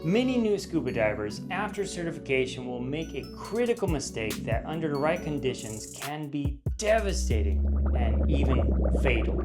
Many new scuba divers after certification will make a critical mistake that under the right conditions can be devastating and even fatal.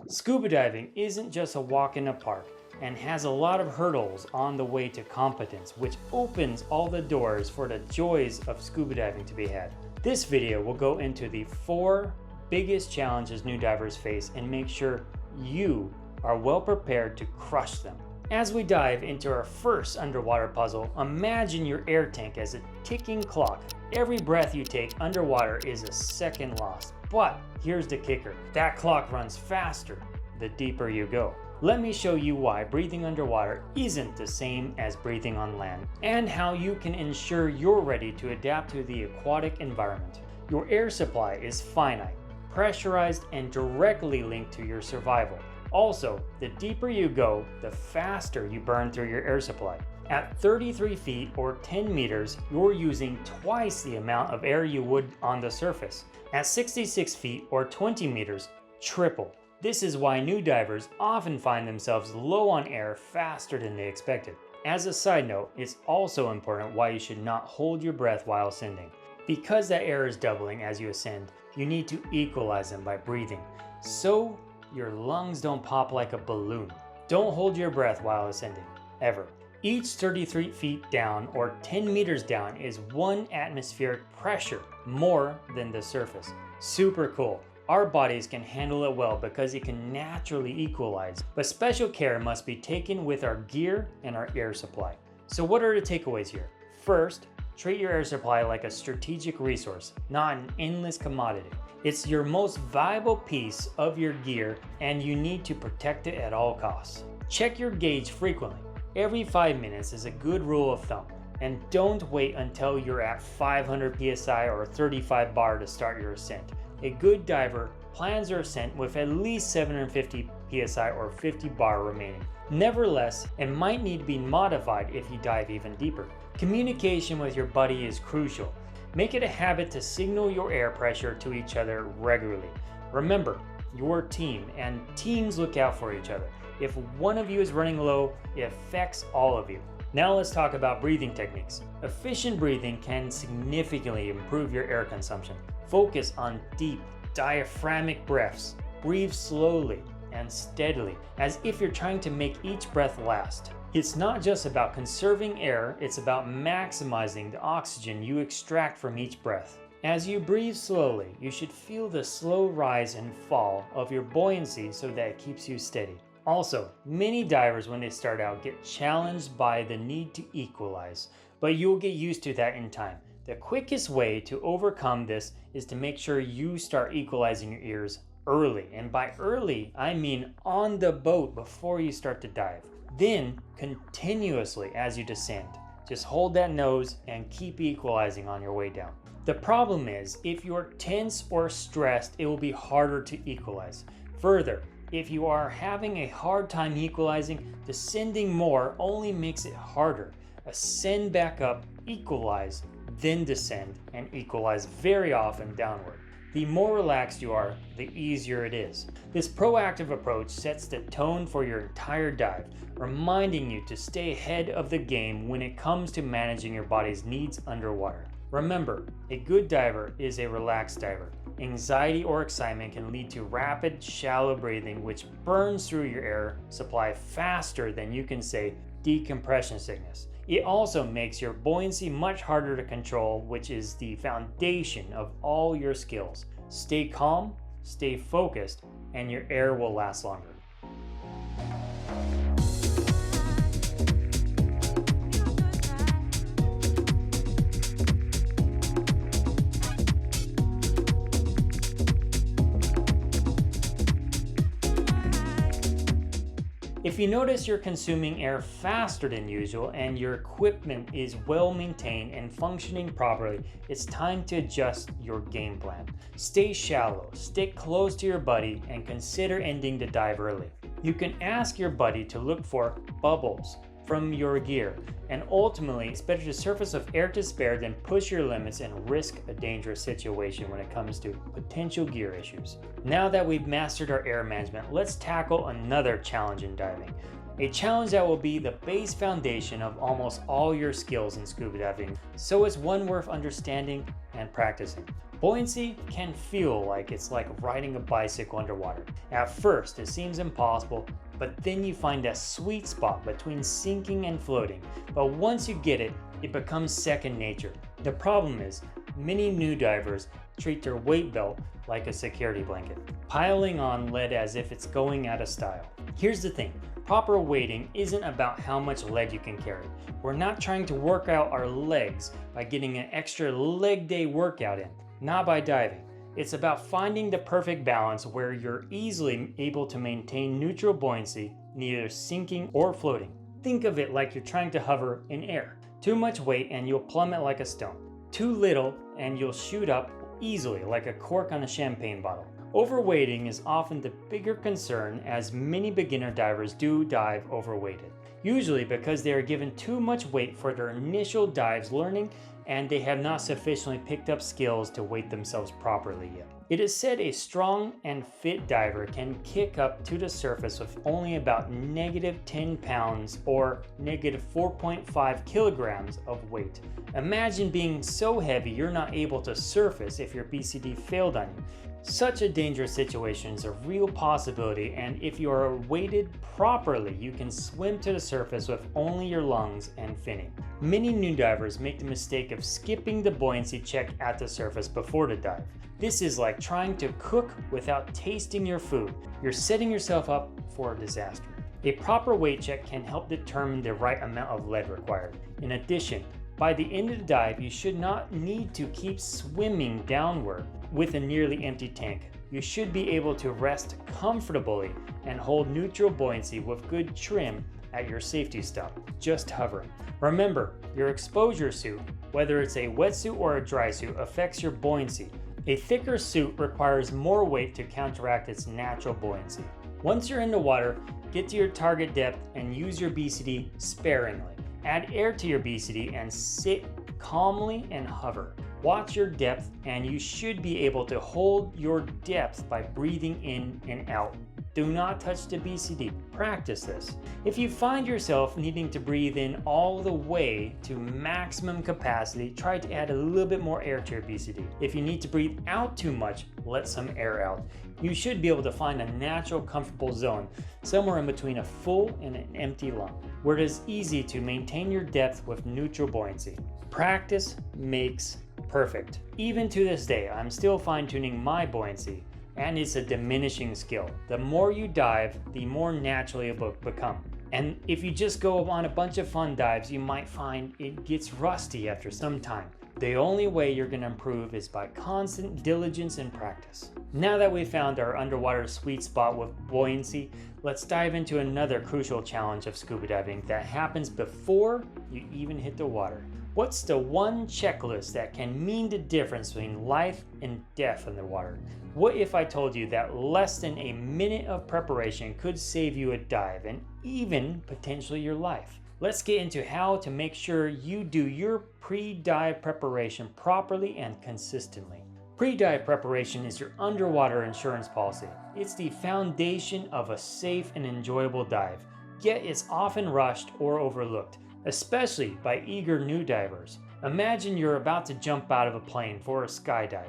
Scuba diving isn't just a walk in the park and has a lot of hurdles on the way to competence, which opens all the doors for the joys of scuba diving to be had. This video will go into the 4 biggest challenges new divers face and make sure you are well prepared to crush them. As we dive into our first underwater puzzle, imagine your air tank as a ticking clock. Every breath you take underwater is a second lost. But here's the kicker, that clock runs faster the deeper you go. Let me show you why breathing underwater isn't the same as breathing on land, and how you can ensure you're ready to adapt to the aquatic environment. Your air supply is finite, pressurized, and directly linked to your survival. Also, the deeper you go, the faster you burn through your air supply. At 33 feet or 10 meters, you're using twice the amount of air you would on the surface. At 66 feet or 20 meters, triple. This is why new divers often find themselves low on air faster than they expected. As a side note, it's also important why you should not hold your breath while ascending. Because that air is doubling as you ascend, you need to equalize them by breathing, so your lungs don't pop like a balloon. Don't hold your breath while ascending, ever. Each 33 feet down or 10 meters down is 1 atmospheric pressure more than the surface. Super cool. Our bodies can handle it well because it can naturally equalize, but special care must be taken with our gear and our air supply. So what are the takeaways here? First, treat your air supply like a strategic resource, not an endless commodity. It's your most valuable piece of your gear and you need to protect it at all costs. Check your gauge frequently. Every 5 minutes is a good rule of thumb, and don't wait until you're at 500 psi or 35 bar to start your ascent. A good diver plans their ascent with at least 750 psi or 50 bar remaining. Nevertheless, it might need to be modified if you dive even deeper. Communication with your buddy is crucial. Make it a habit to signal your air pressure to each other regularly. Remember, you're a team and teams look out for each other. If one of you is running low, it affects all of you. Now let's talk about breathing techniques. Efficient breathing can significantly improve your air consumption. Focus on deep, diaphragmatic breaths. Breathe slowly and steadily, as if you're trying to make each breath last. It's not just about conserving air, it's about maximizing the oxygen you extract from each breath. As you breathe slowly, you should feel the slow rise and fall of your buoyancy so that it keeps you steady. Also, many divers when they start out get challenged by the need to equalize, but you'll get used to that in time. The quickest way to overcome this is to make sure you start equalizing your ears early, and by early, I mean on the boat before you start to dive. Then, continuously as you descend. Just hold that nose and keep equalizing on your way down. The problem is, if you're tense or stressed, it will be harder to equalize. Further, if you are having a hard time equalizing, descending more only makes it harder. Ascend back up, equalize, then descend, and equalize very often downward. The more relaxed you are, the easier it is. This proactive approach sets the tone for your entire dive, reminding you to stay ahead of the game when it comes to managing your body's needs underwater. Remember, a good diver is a relaxed diver. Anxiety or excitement can lead to rapid, shallow breathing, which burns through your air supply faster than you can say decompression sickness. It also makes your buoyancy much harder to control, which is the foundation of all your skills. Stay calm, stay focused, and your air will last longer. If you notice you're consuming air faster than usual and your equipment is well maintained and functioning properly, it's time to adjust your game plan. Stay shallow, stick close to your buddy, and consider ending the dive early. You can ask your buddy to look for bubbles from your gear, and ultimately it's better to surface of air to spare than push your limits and risk a dangerous situation when it comes to potential gear issues. Now that we've mastered our air management, let's tackle another challenge in diving. a challenge that will be the base foundation of almost all your skills in scuba diving, so it's one worth understanding and practicing. Buoyancy can feel like it's like riding a bicycle underwater. At first, it seems impossible, but then you find that sweet spot between sinking and floating. But once you get it, it becomes second nature. The problem is, many new divers treat their weight belt like a security blanket, piling on lead as if it's going out of style. Here's the thing, proper weighting isn't about how much lead you can carry. We're not trying to work out our legs by getting an extra leg day workout in, not by diving. It's about finding the perfect balance where you're easily able to maintain neutral buoyancy, neither sinking or floating. Think of it like you're trying to hover in air. Too much weight and you'll plummet like a stone. Too little and you'll shoot up easily like a cork on a champagne bottle. Overweighting is often the bigger concern, as many beginner divers do dive overweighted, usually because they are given too much weight for their initial dives learning and they have not sufficiently picked up skills to weight themselves properly yet. It is said a strong and fit diver can kick up to the surface with only about -10 pounds or -4.5 kilograms of weight. Imagine being so heavy you're not able to surface if your BCD failed on you. Such a dangerous situation is a real possibility, and if you are weighted properly, you can swim to the surface with only your lungs and finning. Many new divers make the mistake of skipping the buoyancy check at the surface before the dive. This is like trying to cook without tasting your food. You're setting yourself up for a disaster. A proper weight check can help determine the right amount of lead required. In addition, by the end of the dive, you should not need to keep swimming downward with a nearly empty tank. You should be able to rest comfortably and hold neutral buoyancy with good trim at your safety stop, just hovering. Remember, your exposure suit, whether it's a wetsuit or a dry suit, affects your buoyancy. A thicker suit requires more weight to counteract its natural buoyancy. Once you're in the water, get to your target depth and use your BCD sparingly. Add air to your BCD and sit calmly and hover. Watch your depth and you should be able to hold your depth by breathing in and out. Do not touch the BCD. Practice this. If you find yourself needing to breathe in all the way to maximum capacity, try to add a little bit more air to your BCD. If you need to breathe out too much, let some air out. You should be able to find a natural, comfortable zone, somewhere in between a full and an empty lung, where it is easy to maintain your depth with neutral buoyancy. Practice makes perfect. Even to this day, I'm still fine-tuning my buoyancy, and it's a diminishing skill. The more you dive, the more naturally it will become. And if you just go on a bunch of fun dives, you might find it gets rusty after some time. The only way you're going to improve is by constant diligence and practice. Now that we've found our underwater sweet spot with buoyancy, let's dive into another crucial challenge of scuba diving that happens before you even hit the water. What's the one checklist that can mean the difference between life and death in the water? What if I told you that less than a minute of preparation could save you a dive and even potentially your life? Let's get into how to make sure you do your pre-dive preparation properly and consistently. Pre-dive preparation is your underwater insurance policy. It's the foundation of a safe and enjoyable dive, yet it's often rushed or overlooked, especially by eager new divers. Imagine you're about to jump out of a plane for a skydive.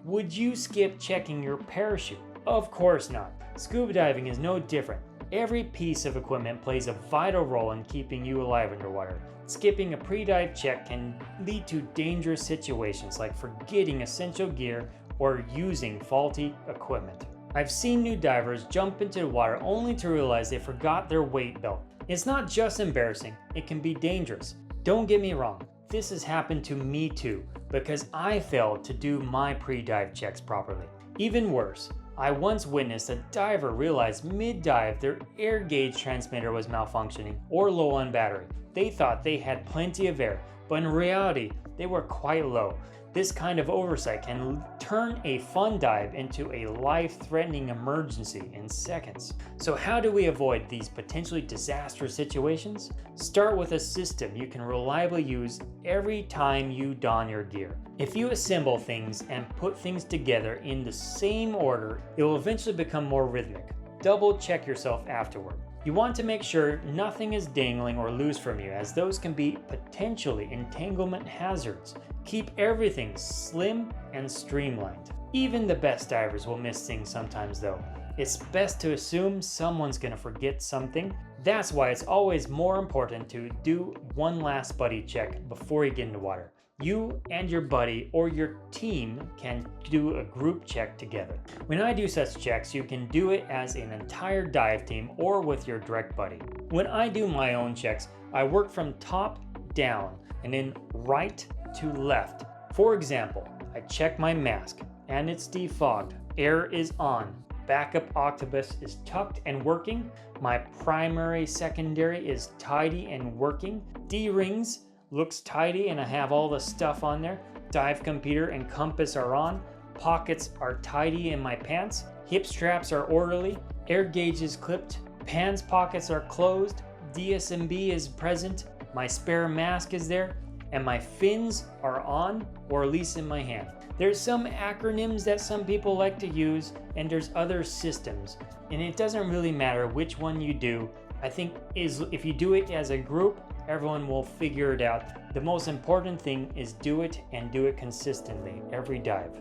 Would you skip checking your parachute? Of course not. Scuba diving is no different. Every piece of equipment plays a vital role in keeping you alive underwater. Skipping a pre-dive check can lead to dangerous situations like forgetting essential gear or using faulty equipment. I've seen new divers jump into the water only to realize they forgot their weight belt. It's not just embarrassing, it can be dangerous. Don't get me wrong, this has happened to me too, because I failed to do my pre-dive checks properly. Even worse, I once witnessed a diver realize mid-dive their air gauge transmitter was malfunctioning or low on battery. They thought they had plenty of air, but in reality, they were quite low. This kind of oversight can turn a fun dive into a life-threatening emergency in seconds. So how do we avoid these potentially disastrous situations? Start with a system you can reliably use every time you don your gear. If you assemble things and put things together in the same order, it will eventually become more rhythmic. Double check yourself afterward. You want to make sure nothing is dangling or loose from you, as those can be potentially entanglement hazards. Keep everything slim and streamlined. Even the best divers will miss things sometimes though. It's best to assume someone's gonna forget something. That's why it's always more important to do one last buddy check before you get into water. You and your buddy or your team can do a group check together. When I do such checks, you can do it as an entire dive team or with your direct buddy. When I do my own checks, I work from top down and then right to left. For example, I check my mask and it's defogged. Air is on. Backup octopus is tucked and working. My primary secondary is tidy and working. D-rings looks tidy and I have all the stuff on there. Dive computer and compass are on. Pockets are tidy in my pants. Hip straps are orderly. Air gauge is clipped. Pants pockets are closed. DSMB is present. My spare mask is there. And my fins are on, or at least in my hand. There's some acronyms that some people like to use, and there's other systems. And it doesn't really matter which one you do. I think if you do it as a group, everyone will figure it out. The most important thing is do it and do it consistently every dive.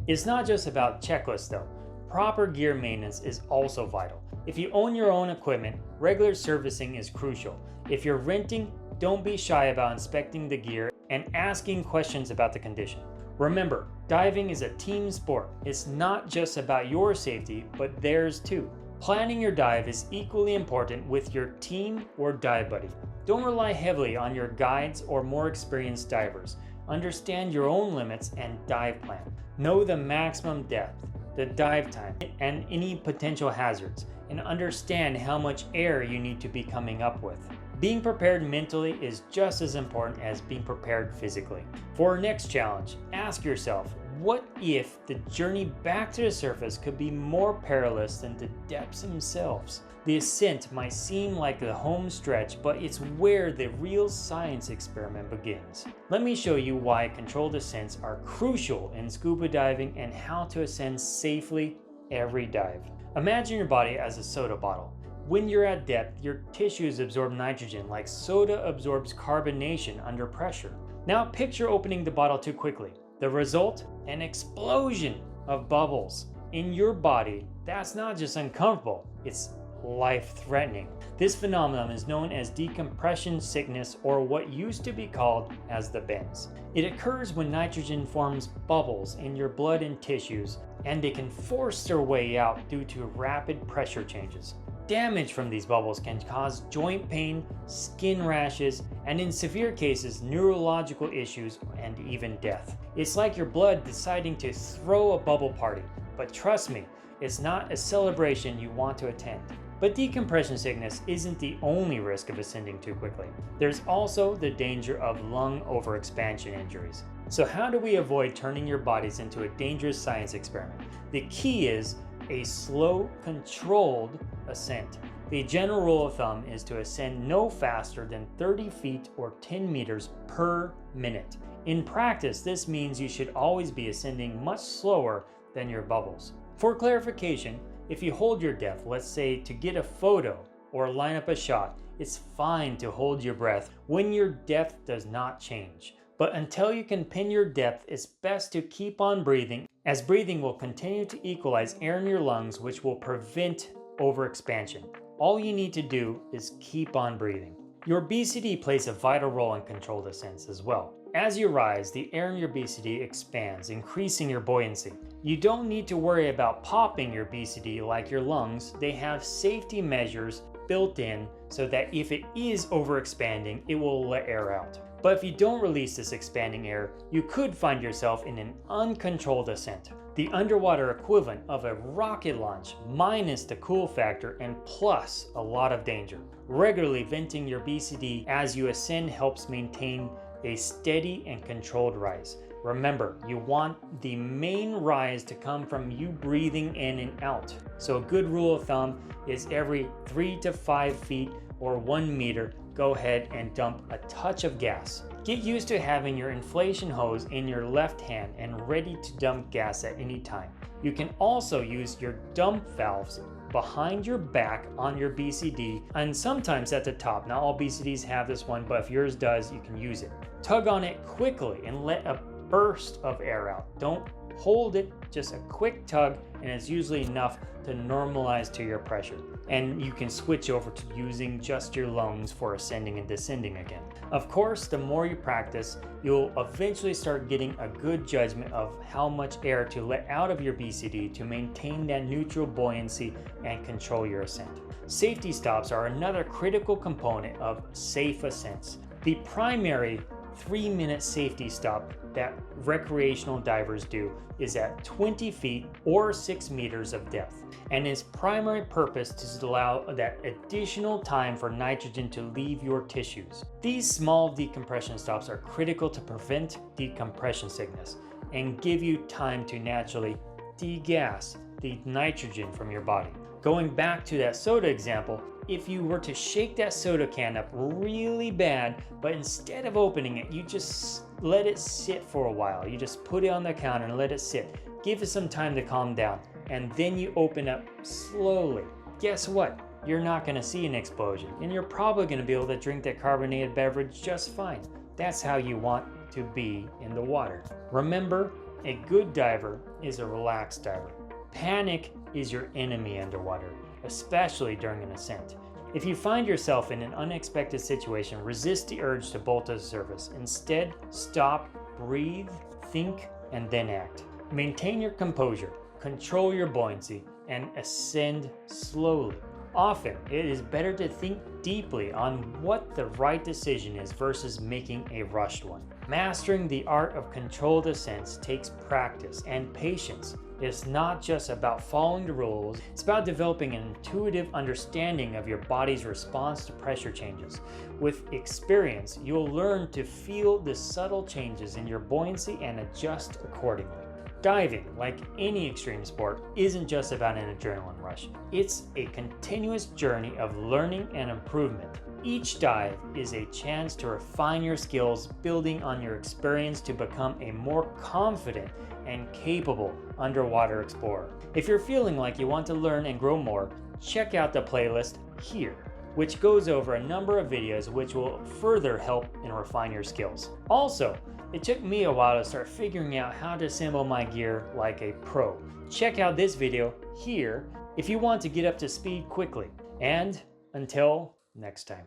It's not just about checklists though. Proper gear maintenance is also vital. If you own your own equipment, regular servicing is crucial. If you're renting, don't be shy about inspecting the gear and asking questions about the condition. Remember, diving is a team sport. It's not just about your safety, but theirs too. Planning your dive is equally important with your team or dive buddy. Don't rely heavily on your guides or more experienced divers. Understand your own limits and dive plan. Know the maximum depth, the dive time, and any potential hazards, and understand how much air you need to be coming up with. Being prepared mentally is just as important as being prepared physically. For our next challenge, ask yourself, what if the journey back to the surface could be more perilous than the depths themselves? The ascent might seem like the home stretch, but it's where the real science experiment begins. Let me show you why controlled ascents are crucial in scuba diving and how to ascend safely every dive. Imagine your body as a soda bottle. When you're at depth, your tissues absorb nitrogen like soda absorbs carbonation under pressure. Now picture opening the bottle too quickly. The result? An explosion of bubbles. In your body, that's not just uncomfortable, it's life-threatening. This phenomenon is known as decompression sickness, or what used to be called as the bends. It occurs when nitrogen forms bubbles in your blood and tissues, and they can force their way out due to rapid pressure changes. Damage from these bubbles can cause joint pain, skin rashes, and in severe cases, neurological issues and even death. It's like your blood deciding to throw a bubble party, but trust me, it's not a celebration you want to attend. But decompression sickness isn't the only risk of ascending too quickly. There's also the danger of lung overexpansion injuries. So how do we avoid turning your bodies into a dangerous science experiment? The key is a slow, controlled ascent. The general rule of thumb is to ascend no faster than 30 feet or 10 meters per minute. In practice, this means you should always be ascending much slower than your bubbles. For clarification, if you hold your depth, let's say to get a photo or line up a shot, it's fine to hold your breath when your depth does not change. But until you can pin your depth, it's best to keep on breathing, as breathing will continue to equalize air in your lungs, which will prevent overexpansion. All you need to do is keep on breathing. Your BCD plays a vital role in controlled ascents as well. As you rise, the air in your BCD expands, increasing your buoyancy. You don't need to worry about popping your BCD like your lungs. They have safety measures built in so that if it is overexpanding, it will let air out. But if you don't release this expanding air, you could find yourself in an uncontrolled ascent. The underwater equivalent of a rocket launch minus the cool factor and plus a lot of danger. Regularly venting your BCD as you ascend helps maintain a steady and controlled rise. Remember, you want the main rise to come from you breathing in and out. So a good rule of thumb is every 3 to 5 feet or 1 meter, go ahead and dump a touch of gas. Get used to having your inflation hose in your left hand and ready to dump gas at any time. You can also use your dump valves behind your back on your BCD and sometimes at the top. Not all BCDs have this one, but if yours does, you can use it. Tug on it quickly and let a burst of air out. Don't hold it, just a quick tug, and it's usually enough to normalize to your pressure. And you can switch over to using just your lungs for ascending and descending again. Of course, the more you practice, you'll eventually start getting a good judgment of how much air to let out of your BCD to maintain that neutral buoyancy and control your ascent. Safety stops are another critical component of safe ascents. The primary 3-minute safety stop that recreational divers do is at 20 feet or 6 meters of depth, and its primary purpose is to allow that additional time for nitrogen to leave your tissues. These small decompression stops are critical to prevent decompression sickness and give you time to naturally degas the nitrogen from your body. Going back to that soda example, if you were to shake that soda can up really bad, but instead of opening it, you just let it sit for a while. You just put it on the counter and let it sit. Give it some time to calm down, and then you open up slowly. Guess what? You're not going to see an explosion, and you're probably going to be able to drink that carbonated beverage just fine. That's how you want to be in the water. Remember, a good diver is a relaxed diver. Panic is your enemy underwater, especially during an ascent. If you find yourself in an unexpected situation, resist the urge to bolt to the surface. Instead, stop, breathe, think, and then act. Maintain your composure, control your buoyancy, and ascend slowly. Often, it is better to think deeply on what the right decision is versus making a rushed one. Mastering the art of controlled ascents takes practice and patience. It's not just about following the rules, it's about developing an intuitive understanding of your body's response to pressure changes. With experience, you'll learn to feel the subtle changes in your buoyancy and adjust accordingly. Diving, like any extreme sport, isn't just about an adrenaline rush. It's a continuous journey of learning and improvement. Each dive is a chance to refine your skills, building on your experience to become a more confident and capable underwater explorer. If you're feeling like you want to learn and grow more, check out the playlist here, which goes over a number of videos which will further help and refine your skills. Also, it took me a while to start figuring out how to assemble my gear like a pro. Check out this video here if you want to get up to speed quickly. And until next time.